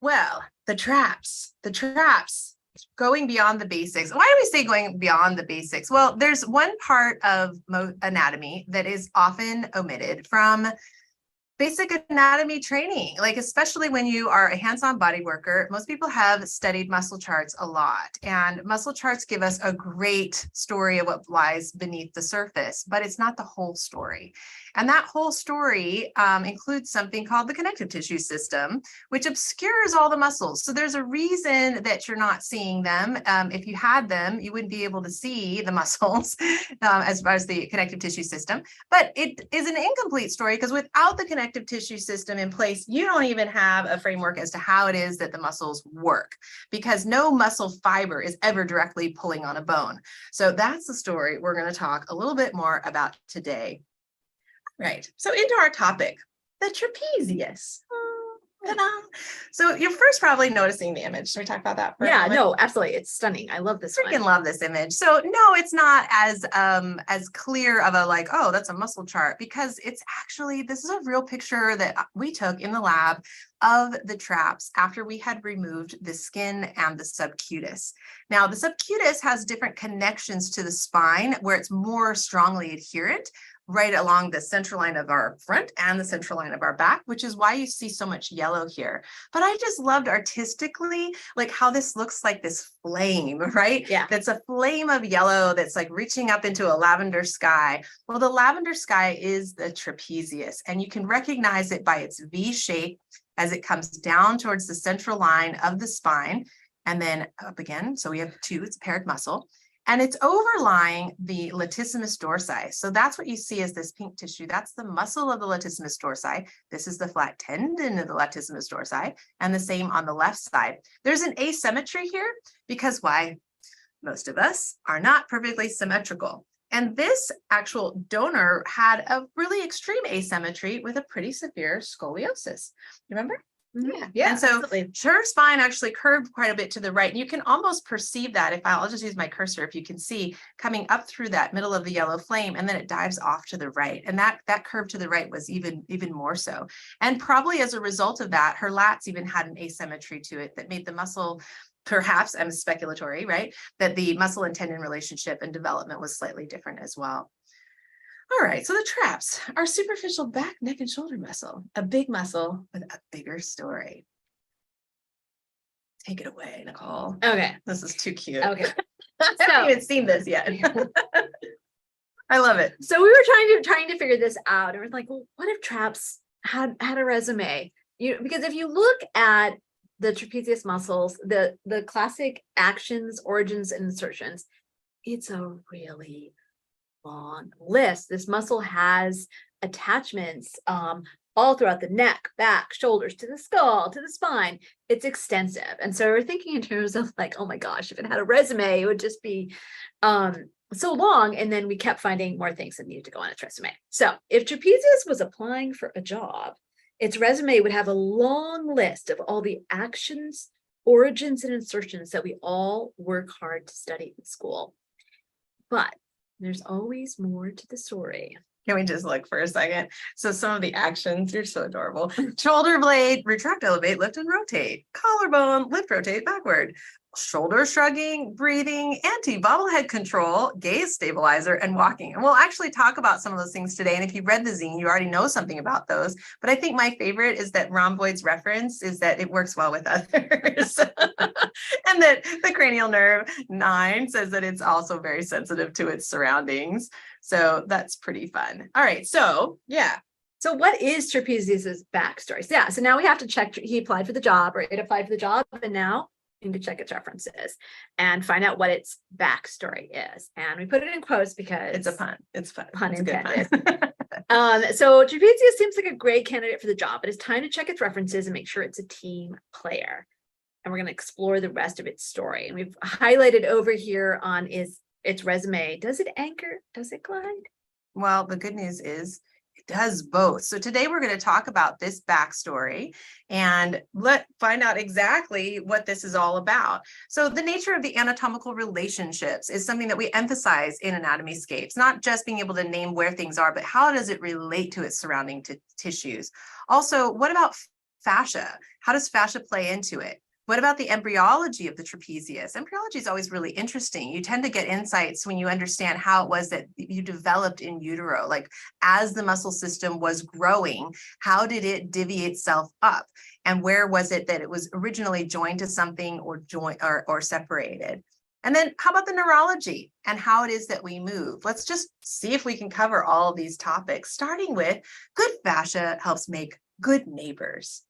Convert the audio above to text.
Well, the traps, going beyond the basics. Why do we say going beyond the basics? Well, there's one part of anatomy that is often omitted from basic anatomy training, like especially when you are a hands-on body worker. Most people have studied muscle charts a lot, and muscle charts give us a great story of what lies beneath the surface, but it's not the whole story. And that whole story includes something called the connective tissue system, which obscures all the muscles. So there's a reason that you're not seeing them. If you had them, you wouldn't be able to see the muscles as far as the connective tissue system. But it is an incomplete story because without the connective tissue system in place, you don't even have a framework as to how it is that the muscles work, because no muscle fiber is ever directly pulling on a bone. So that's the story we're going to talk a little bit more about today. Right. So into our topic, the trapezius. Ta-da. So you're first probably noticing the image. Should we talk about that? Yeah, no, absolutely. It's stunning. I love this Freaking one. love this image. So no, it's not as clear of a like, oh, that's a muscle chart, because it's actually, this is a real picture that we took in the lab of the traps after we had removed the skin and the subcutis. Now, the subcutis has different connections to the spine where it's more strongly adherent right along the central line of our front and the central line of our back, which is why you see so much yellow here. But I just loved artistically, like how this looks like this flame, right? Yeah. That's a flame of yellow that's like reaching up into a lavender sky. Well, the lavender sky is the trapezius, and you can recognize it by its V shape as it comes down towards the central line of the spine and then up again. So we have two, it's a paired muscle. And it's overlying the latissimus dorsi. So that's what you see as this pink tissue. That's the muscle of the latissimus dorsi. This is the flat tendon of the latissimus dorsi, and the same on the left side. There's an asymmetry here because why? Most of us are not perfectly symmetrical. And this actual donor had a really extreme asymmetry with a pretty severe scoliosis. Remember? Yeah. And so absolutely. Her spine actually curved quite a bit to the right. And you can almost perceive that if I'll just use my cursor, if you can see coming up through that middle of the yellow flame, and then it dives off to the right. And that curve to the right was even more so. And probably as a result of that, her lats even had an asymmetry to it that made the muscle, perhaps, I'm speculatory, right? That the muscle and tendon relationship and development was slightly different as well. All right, so the traps are superficial back, neck, and shoulder muscle, a big muscle with a bigger story. Take it away, Nicole. Okay. This is too cute. Okay. I haven't even seen this yet. I love it. So we were trying to figure this out, and we're like, well, what if traps had a resume? Because if you look at the trapezius muscles, the classic actions, origins, and insertions, it's a really long list. This muscle has attachments all throughout the neck, back, shoulders, to the skull, to the spine. It's extensive. And so we're thinking in terms of like, oh my gosh, if it had a resume, it would just be so long. And then we kept finding more things that needed to go on its resume. So if Trapezius was applying for a job, its resume would have a long list of all the actions, origins, and insertions that we all work hard to study in school. But there's always more to the story. Can we just look for a second? So some of the actions, you're so adorable. Shoulder blade, retract, elevate, lift, and rotate. Collarbone, lift, rotate, backward. Shoulder shrugging, breathing, anti-bobblehead control, gaze stabilizer, and walking. And we'll actually talk about some of those things today. And if you've read the zine, you already know something about those. But I think my favorite is that rhomboid's reference is that it works well with others. And that the cranial nerve 9 says that it's also very sensitive to its surroundings. So that's pretty fun. All right. So yeah. So what is Trapezius's backstory? So yeah. So now we have to check. He applied for the job, or it applied for the job, and now we need to check its references and find out what its backstory is. And we put it in quotes because it's a pun. It's fun. Pun it's intended. A good pun. So Trapezius seems like a great candidate for the job, but it's time to check its references and make sure it's a team player. And we're going to explore the rest of its story. And we've highlighted over here on its resume. Does it anchor? Does it glide? Well, the good news is it does both. So today we're going to talk about this backstory and find out exactly what this is all about. So the nature of the anatomical relationships is something that we emphasize in Anatomy Scapes, not just being able to name where things are, but how does it relate to its surrounding tissues? Also, what about fascia. How does fascia play into it? What about the embryology of the trapezius? Embryology is always really interesting. You tend to get insights when you understand how it was that you developed in utero. Like as the muscle system was growing, how did it divvy itself up? And where was it that it was originally joined to something or separated? And then how about the neurology and how it is that we move? Let's just see if we can cover all of these topics, starting with good fascia helps make good neighbors.